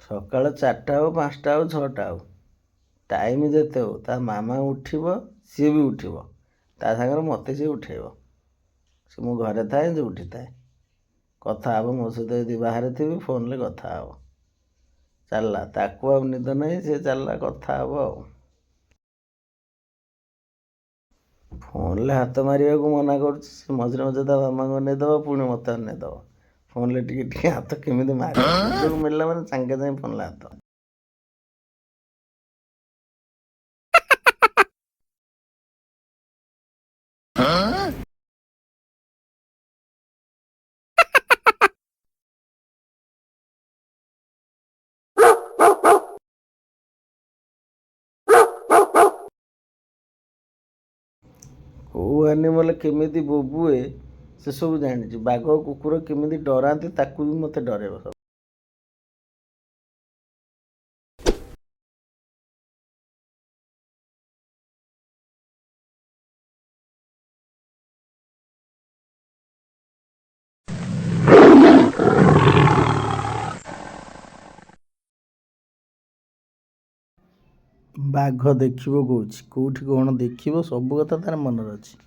ସକାଳ 4ଟା ହଉ 5ଟା ହଉ 6ଟା ହଉ ଟାଇମ୍ ଯେତେ ହଉ ତା ମାମା ଉଠିବ, ସିଏ ବି ଉଠିବ, ତା ସାଙ୍ଗରେ ମୋତେ ସିଏ ଉଠେଇବ। ସେ ମୁଁ ଘରେ ଥାଏ ଯେ ଉଠିଥାଏ, କଥା ହେବ ମୋ ସହିତ। ଯଦି ବାହାରେ ଥିବି ଫୋନ୍ରେ କଥା ହେବ। ଚାଲିଲା, ତାକୁ ଆଉ ନିଦ ନାହିଁ, ସେ ଚାଲିଲା କଥା ହେବ ଆଉ। ଫୋନ୍ରେ ହାତ ମାରିବାକୁ ମନା କରୁଛି, ସେ ମଝିରେ ମଝିରେ ତା ମାମାଙ୍କୁ ଅନେଇଦେବ, ପୁଣି ମୋତେ ଅନେଇଦେବ। ଫୋନ୍ରେ ଟିକେ ଟିକେ ହାତ କେମିତି ମାରିବ, ସୁଯୋଗ ମିଳିଲା ମାନେ ସାଙ୍ଗେ ସାଙ୍ଗେ ଫୋନ୍ରେ ହାତ। କେଉଁ ଆନିମଲ୍ କେମିତି ବୋବୁଏ ସେସବୁ ଜାଣିଛି। ବାଘ କୁକୁର କେମିତି ଡରାନ୍ତି ତାକୁ ବି ମୋତେ ଡରେଇବ ସବୁ। ବାଘ ଦେଖିବ କହୁଛି, କେଉଁଠି କ'ଣ ଦେଖିବ ସବୁ କଥା ତାର ମନରେ ଅଛି।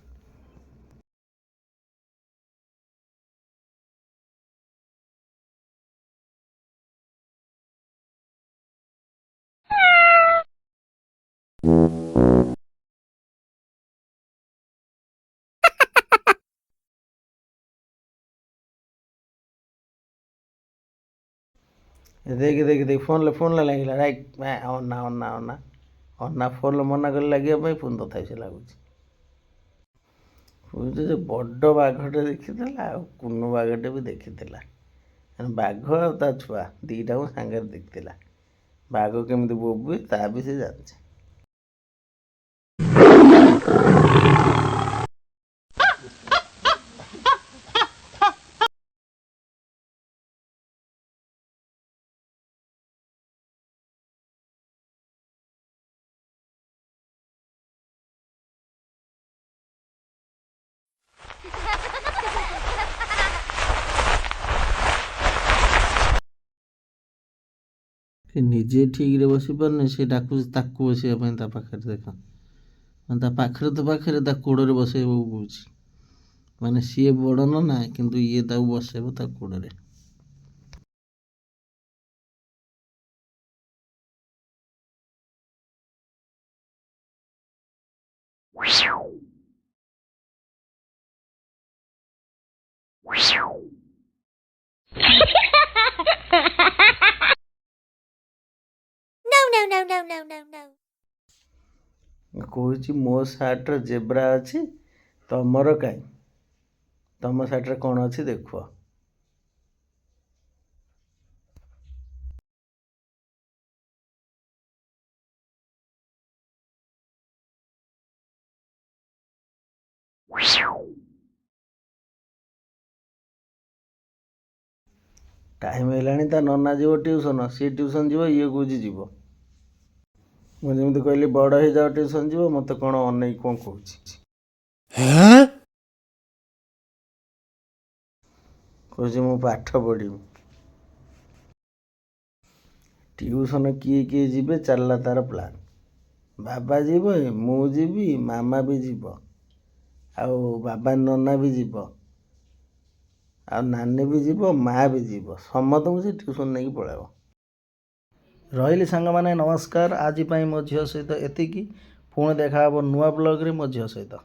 ଦେଖି ଦେଖି ଦେଖି ଫୋନ୍ରେ ଲାଗିଲା। ରାଇଟ୍, ଅନା ଅନା ଅନା ଅନା ଫୋନ୍ରେ ମନା କଲେ ଲାଗିବା ପାଇଁ, ପୁଣି ତଥାପି ସେ ଲାଗୁଛି। କହୁଛି ଯେ ବଡ଼ ବାଘଟେ ଦେଖିଥିଲା ଆଉ କୁନୁ ବାଘଟେ ବି ଦେଖିଥିଲା। ବାଘ ଆଉ ତା ଛୁଆ ଦୁଇଟାକୁ ସାଙ୍ଗରେ ଦେଖିଥିଲା। ବାଘ କେମିତି ବୋବୁଏ ତା ବି ସେ ଜାଣିଛି। ସେ ନିଜେ ଠିକ୍ରେ ବସିପାରୁନି, ସେ ଡାକୁଛି ତାକୁ ବସିବା ପାଇଁ ତା ପାଖରେ। ଦେଖ, ମାନେ ତା ପାଖରେ ତ ପାଖରେ ତା କୋଡ଼ରେ ବସେଇବାକୁ କହୁଛି। ମାନେ ସିଏ ବଡ଼ ନା, କିନ୍ତୁ ଇଏ ତାକୁ ବସେଇବ ତା କୋଡ଼ରେ। କହୁଛି ମୋ ସାର୍ଟରେ ଜେବ୍ରା ଅଛି, ତମର କାହିଁ? ତମ ସାର୍ଟରେ କ'ଣ ଅଛି ଦେଖୁଅ। ଟାଇମ୍ ହେଲାଣି, ତା ନନା ଯିବ ଟ୍ୟୁସନ୍, ସିଏ ଟ୍ୟୁସନ୍ ଯିବ, ଇଏ କହୁଛି ଯିବ। ମୁଁ ଯେମିତି କହିଲି ବଡ଼ ହେଇଯାଅ ଟ୍ୟୁସନ୍ ଯିବ, ମୋତେ କ'ଣ ଅନେଇ କ'ଣ କହୁଛି। କହୁଛି ମୁଁ ପାଠ ପଢ଼ିବି। ଟ୍ୟୁସନ୍ କିଏ କିଏ ଯିବେ, ଚାଲିଲା ତାର ପ୍ଲାନ୍। ବାବା ଯିବ, ମୁଁ ଯିବି, ମାମା ବି ଯିବ, ଆଉ ବାବା ନନା ବି ଯିବ, ଆଉ ନାନୀ ବି ଯିବ, ମା ବି ଯିବ। ସମସ୍ତଙ୍କୁ ସେ ଟ୍ୟୁସନ୍ ନେଇକି ପଳାଇବ। ରହିଲି ସାଙ୍ଗମାନେ, ନମସ୍କାର। ଆଜି ପାଇଁ ମୋ ଝିଅ ସହିତ ଏତିକି। ପୁଣି ଦେଖା ହେବ ନୂଆ ବ୍ଲଗ୍ରେ ମୋ ଝିଅ ସହିତ।